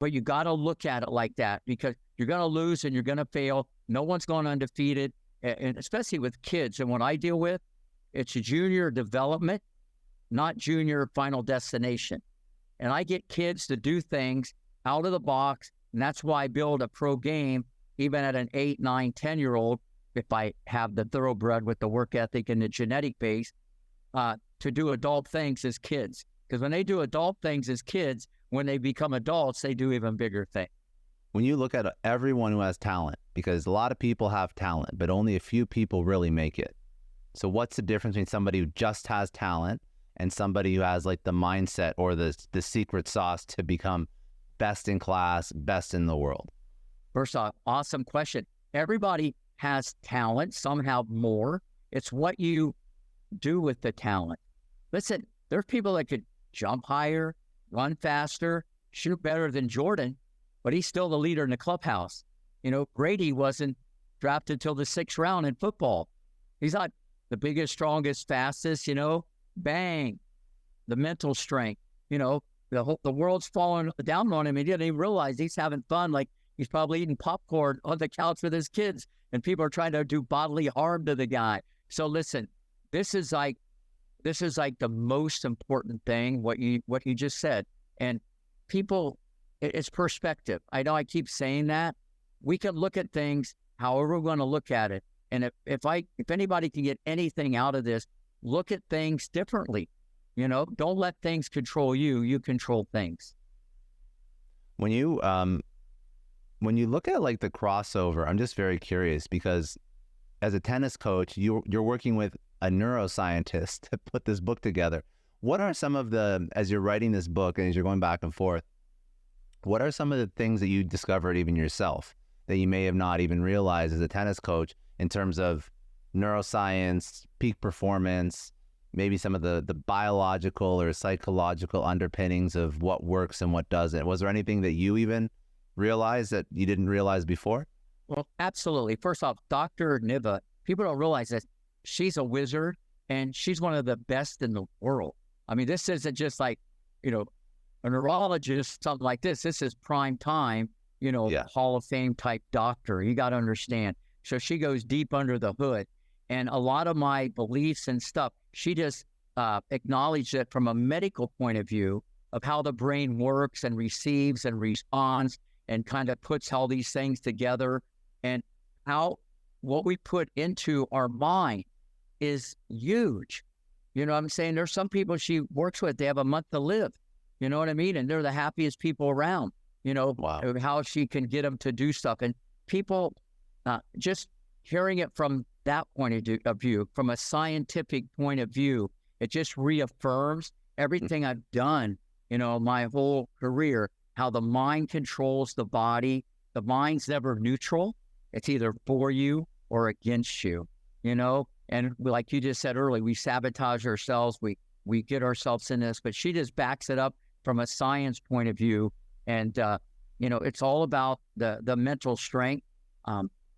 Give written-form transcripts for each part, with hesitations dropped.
But you got to look at it like that, because you're going to lose and you're going to fail. No one's going undefeated, and especially with kids. And what I deal with, it's junior development, not junior final destination. And I get kids to do things out of the box. And that's why I build a pro game, even at an 8, 9, 10-year-old, if I have the thoroughbred with the work ethic and the genetic base, to do adult things as kids. Because when they do adult things as kids, when they become adults, they do even bigger things. When you look at everyone who has talent, because a lot of people have talent, but only a few people really make it. So what's the difference between somebody who just has talent and somebody who has like the mindset or the secret sauce to become best in class, best in the world? First off, awesome question. Everybody has talent. Some have more. It's what you do with the talent. Listen, there's people that could jump higher, run faster, shoot better than Jordan, but he's still the leader in the clubhouse. You know, Brady wasn't drafted till the 6th round in football. He's not the biggest, strongest, fastest, bang, the mental strength, the world's falling down on him. He didn't even realize he's having fun. Like he's probably eating popcorn on the couch with his kids, and people are trying to do bodily harm to the guy. So listen, this is like the most important thing, what you just said. And people, it's perspective. I know I keep saying that. We can look at things however we're going to look at it. And if anybody can get anything out of this, look at things differently. Don't let things control you. You control things. When you look at like the crossover, I'm just very curious, because as a tennis coach, you're working with a neuroscientist to put this book together. What are some of as you're writing this book and as you're going back and forth, what are some of the things that you discovered even yourself that you may have not even realized as a tennis coach in terms of neuroscience, peak performance, maybe some of the biological or psychological underpinnings of what works and what doesn't? Was there anything that you even realized that you didn't realize before? Well, absolutely. First off, Dr. Niva, people don't realize that she's a wizard and she's one of the best in the world. I mean, this isn't just like, a neurologist, something like this. This is prime time, Hall of Fame type doctor. You got to understand. So she goes deep under the hood. And a lot of my beliefs and stuff, she just acknowledged it from a medical point of view of how the brain works and receives and responds, and kind of puts all these things together, and how what we put into our mind is huge. You know what I'm saying? There's some people she works with, they have a month to live. You know what I mean? And they're the happiest people around, Wow. How she can get them to do stuff. And people just hearing it from that point of view, from a scientific point of view, it just reaffirms everything I've done, my whole career, how the mind controls the body. The mind's never neutral. It's either for you or against you, and like you just said earlier, we sabotage ourselves. We get ourselves in this, but she just backs it up from a science point of view. And, it's all about the mental strength.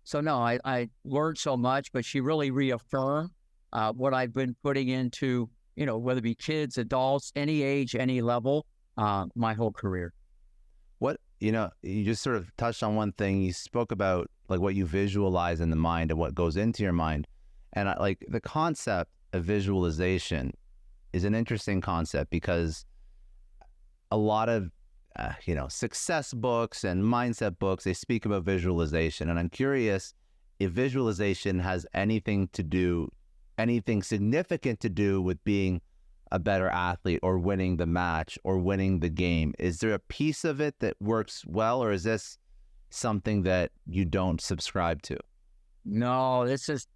So no, I learned so much, but she really reaffirmed what I've been putting into, whether it be kids, adults, any age, any level, my whole career. You just sort of touched on one thing. You spoke about like what you visualize in the mind and what goes into your mind. And like the concept of visualization is an interesting concept, because a lot of, success books and mindset books, they speak about visualization. And I'm curious if visualization has anything significant to do with being a better athlete or winning the match or winning the game. Is there a piece of it that works well, or is this something that you don't subscribe to? No, it's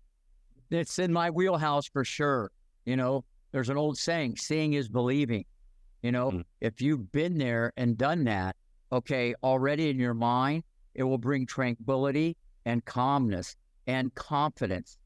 in my wheelhouse for sure. There's an old saying, seeing is believing. If you've been there and done that, okay, already in your mind, it will bring tranquility and calmness and confidence.